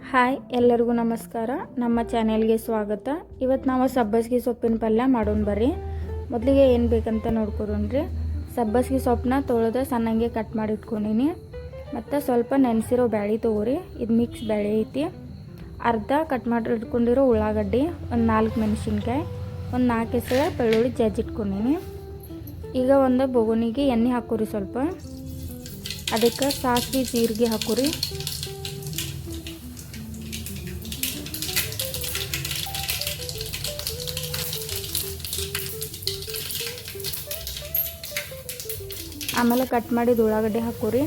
Hi ಎಲ್ಲರಿಗೂ ನಮಸ್ಕಾರ. ನಮ್ಮ ಚಾನೆಲ್ಗೆ ಸ್ವಾಗತ. ಇವತ್ತು ನಾವು ಸಬ್ಬಸಿಗೆ ಸೊಪ್ಪಿನ ಪಲ್ಯ ಮಾಡೋಣ ಬರ್ರಿ. ಮೊದಲಿಗೆ ಏನು ಬೇಕಂತ ನೋಡ್ಕೊಡ್ರಿ. ಸಬ್ಬಸಿಗೆ ಸೊಪ್ಪನ್ನ ತೊಳೆದು ಸಣ್ಣಂಗೆ ಕಟ್ ಮಾಡಿ ಇಟ್ಕೊಂಡೀನಿ. ಮತ್ತು ಸ್ವಲ್ಪ ನೆನೆಸಿರೋ ಬ್ಯಾಳಿ ತೊಗೊರಿ. ಇದು ಮಿಕ್ಸ್ ಬ್ಯಾಳಿ ಐತಿ. ಅರ್ಧ ಕಟ್ ಮಾಡಿ ಇಟ್ಕೊಂಡಿರೋ ಉಳ್ಳಾಗಡ್ಡಿ, ಒಂದು 4 ಮೆಣಸಿನ್ಕಾಯಿ, ಒಂದು 4 ಹೆಸರು ಬೆಳ್ಳುಳ್ಳಿ ಜಜ್ಜಿಟ್ಕೊಂಡೀನಿ. ಈಗ ಒಂದು ಬೊಗುಣಿಗೆ ಎಣ್ಣೆ ಹಾಕೋರಿ. ಸ್ವಲ್ಪ ಅದಕ್ಕೆ ಸಾಸಿವೆ ಜೀರಿಗೆ ಹಾಕೋರಿ. ಆಮೇಲೆ ಕಟ್ ಮಾಡಿದ ಉಳ್ಳಾಗಡ್ಡೆ ಹಾಕೋರಿ.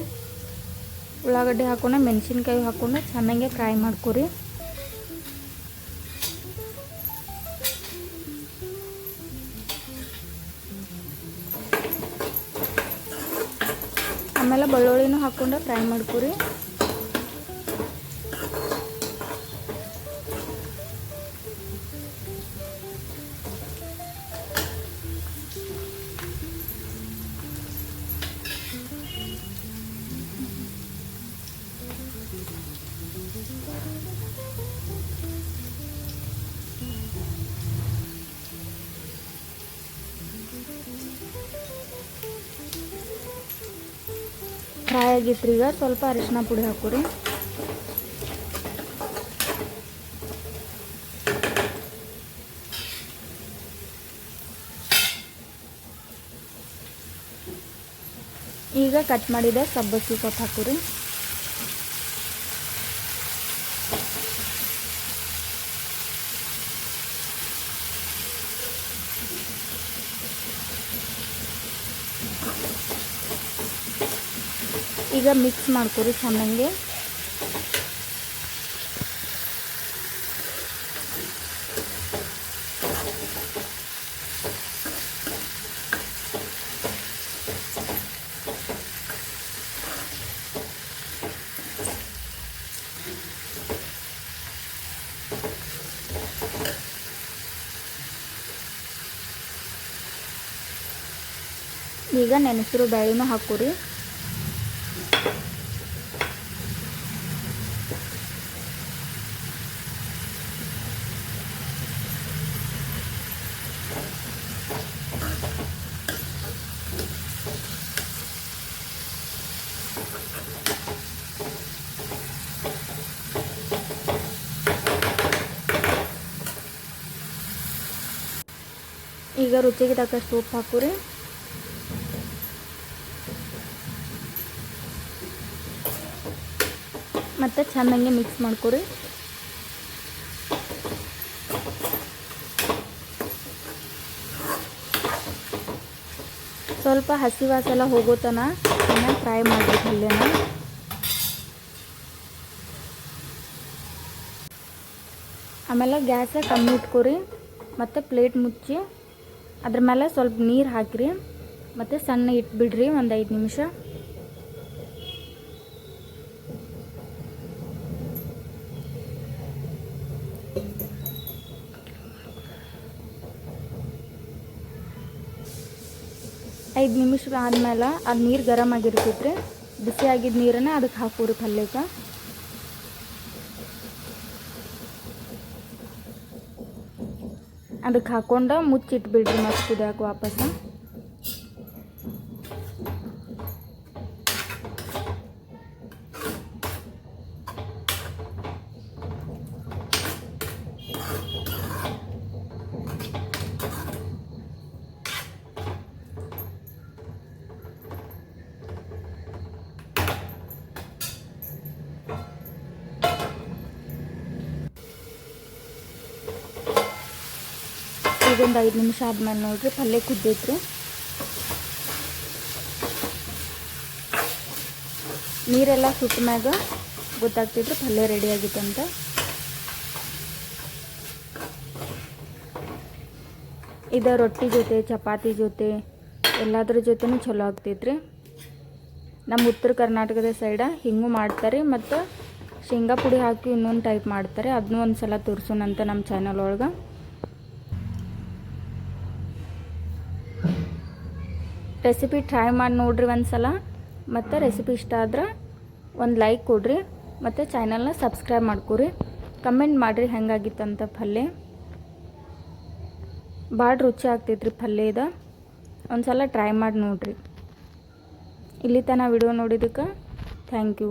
ಉಳ್ಳಾಗಡ್ಡೆ ಹಾಕೊಂಡು ಮೆಣಸಿನ್ಕಾಯಿ ಹಾಕೊಂಡು ಚೆನ್ನಾಗಿ ಫ್ರೈ ಮಾಡ್ಕೊರಿ. ಆಮೇಲೆ ಬೆಳ್ಳುಳ್ಳಿನೂ ಹಾಕೊಂಡು ಫ್ರೈ ಮಾಡ್ಕೊರಿ. ಫ್ರೈ ಆಗಿತ್ತು. ಈಗ ಸ್ವಲ್ಪ ಅರಿಶಿನ ಪುಡಿ ಹಾಕೋರಿ. ಈಗ ಕಟ್ ಮಾಡಿದ ಸಬ್ಬಸಿಗೆ ಸೊಪ್ಪು ಹಾಕೋರಿ. ಈಗ ಮಿಕ್ಸ್ ಮಾಡ್ಕೊರಿ ಚೆನ್ನಾಗಿ. ಈಗ ನೆನೆಸಿರೋ ಬ್ಯಾಳಿನೂ ಹಾಕೋರಿ. ಈಗ ರುಚಿಗೆ ತಕ್ಕಷ್ಟು ಉಪ್ಪು ಹಾಕೋರಿ. ಮತ್ತು ಚೆನ್ನಾಗಿ ಮಿಕ್ಸ್ ಮಾಡ್ಕೊರಿ. ಸ್ವಲ್ಪ ಹಸಿ ವಾಸನೆ ಹೋಗೋ ತನಕ ಚೆನ್ನಾಗಿ ಫ್ರೈ ಮಾಡಬೇಕು ಅಲ್ಲೇನ. ಆಮೇಲೆ ಗ್ಯಾಸ ಕಮ್ಮಿ ಇಟ್ಕೊರಿ. ಮತ್ತು ಪ್ಲೇಟ್ ಮುಚ್ಚಿ ಅದ್ರ ಮೇಲೆ ಸ್ವಲ್ಪ ನೀರು ಹಾಕಿರಿ. ಮತ್ತು ಸಣ್ಣ ಇಟ್ಬಿಡ್ರಿ ಒಂದು 5 ನಿಮಿಷ. ಐದು ನಿಮಿಷ ಆದ್ಮೇಲೆ ಅದು ನೀರು ಗರಮ್ ಆಗಿರ್ತೈತ್ರಿ. ಬಿಸಿ ಆಗಿದ್ದ ನೀರನ್ನು ಅದಕ್ಕೆ ಹಾಕೋರಿ ಪಲ್ಯಕ್ಕೆ. ಅದಕ್ಕೆ ಹಾಕೊಂಡು ಮುಚ್ಚಿಟ್ಬಿಡ್ರಿ ಮತ್ತೆ ಕುದಿಯಾಕ ವಾಪಸ್. ಈಗೊಂದು 5 ನಿಮಿಷ ಆದ್ಮೇಲೆ ನೋಡ್ರಿ ಪಲ್ಯ ಕುದ್ದೈತ್ರಿ. ನೀರೆಲ್ಲ ಸುಟ್ಟ ಮ್ಯಾಗ ಗೊತ್ತಾಗ್ತೈತ್ರಿ ಪಲ್ಯ ರೆಡಿ ಆಗಿತ್ತು ಅಂತ. ಇದು ರೊಟ್ಟಿ ಜೊತೆ, ಚಪಾತಿ ಜೊತೆ ಎಲ್ಲದ್ರ ಜೊತೆನೂ ಚಲೋ ಆಗ್ತೈತ್ರಿ. ನಮ್ಮ ಉತ್ತರ ಕರ್ನಾಟಕದ ಸೈಡ ಹಿಂಗೂ ಮಾಡ್ತಾರೆ. ಮತ್ತು ಶೇಂಗಾ ಪುಡಿ ಹಾಕಿ ಇನ್ನೊಂದು ಟೈಪ್ ಮಾಡ್ತಾರೆ. ಅದನ್ನೂ ಒಂದು ಸಲ ತೋರಿಸೋಣಂತ ನಮ್ಮ ಚಾನಲ್ ಒಳಗೆ. ರೆಸಿಪಿ ಟ್ರೈ ಮಾಡಿ ನೋಡ್ರಿ ಒಂದು ಸಲ. ಮತ್ತು ರೆಸಿಪಿ ಇಷ್ಟ ಆದ್ರೆ ಒಂದು ಲೈಕ್ ಕೊಡ್ರಿ. ಮತ್ತು ಚಾನಲ್ನ ಸಬ್ಸ್ಕ್ರೈಬ್ ಮಾಡ್ಕೊರಿ. ಕಮೆಂಟ್ ಮಾಡಿರಿ ಹೆಂಗಾಗಿತ್ತಂತ ಪಲ್ಯ. ಭಾಳ ರುಚಿ ಆಗ್ತೈತ್ರಿ ಪಲ್ಯ ಇದು. ಒಂದು ಸಲ ಟ್ರೈ ಮಾಡಿ ನೋಡಿರಿ. ಇಲ್ಲಿ ತನಕ ವಿಡಿಯೋ ನೋಡಿದ್ದಕ್ಕೆ ಥ್ಯಾಂಕ್ ಯು.